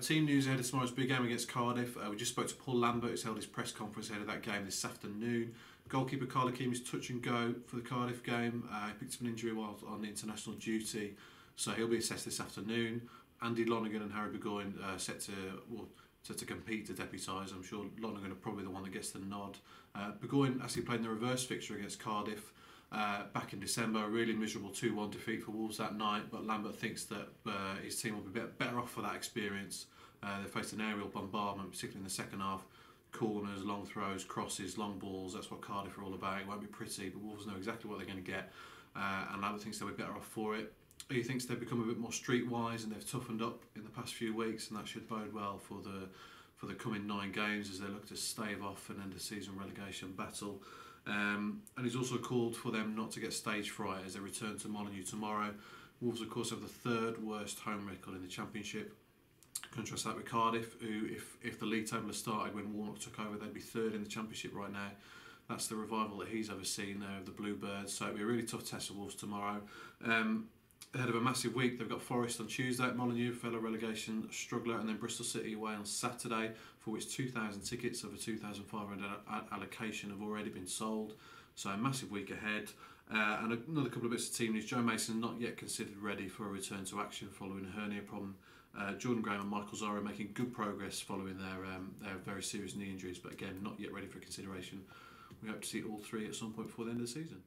Team news ahead of tomorrow's big game against Cardiff. We just spoke to Paul Lambert, who's held his press conference ahead of that game this afternoon. Goalkeeper Carl Hakeem is touch and go for the Cardiff game. He picked up an injury while on international duty, so he'll be assessed this afternoon. Andy Lonergan and Harry Burgoyne set to compete to deputise. I'm sure Lonergan are probably the one that gets the nod. Burgoyne actually played in the reverse fixture against Cardiff back in December. A really miserable 2-1 defeat for Wolves that night, but Lambert thinks that his team will be better off for that experience. They faced an aerial bombardment, particularly in the second half. Corners, long throws, crosses, long balls, that's what Cardiff are all about. It won't be pretty, but Wolves know exactly what they're going to get, and Lambert thinks they'll be better off for it. He thinks they've become a bit more streetwise and they've toughened up in the past few weeks, and that should bode well for the coming 9 games as they look to stave off an end-of-season relegation battle. And he's also called for them not to get stage fright as they return to Molineux tomorrow. Wolves, of course, have the 3rd worst home record in the Championship. Contrast that with Cardiff, who, if the league table had started when Warnock took over, they'd be 3rd in the Championship right now. That's the revival that he's overseen there of the Bluebirds, so it'll be a really tough test for Wolves tomorrow. Ahead of a massive week, they've got Forest on Tuesday at Molineux, fellow relegation struggler, and then Bristol City away on Saturday, for which 2,000 tickets of a 2,500 allocation have already been sold. So a massive week ahead. And another couple of bits of team news. Joe Mason not yet considered ready for a return to action following a hernia problem. Jordan Graham and Michael Zara making good progress following their very serious knee injuries, but again, not yet ready for consideration. We hope to see all 3 at some point before the end of the season.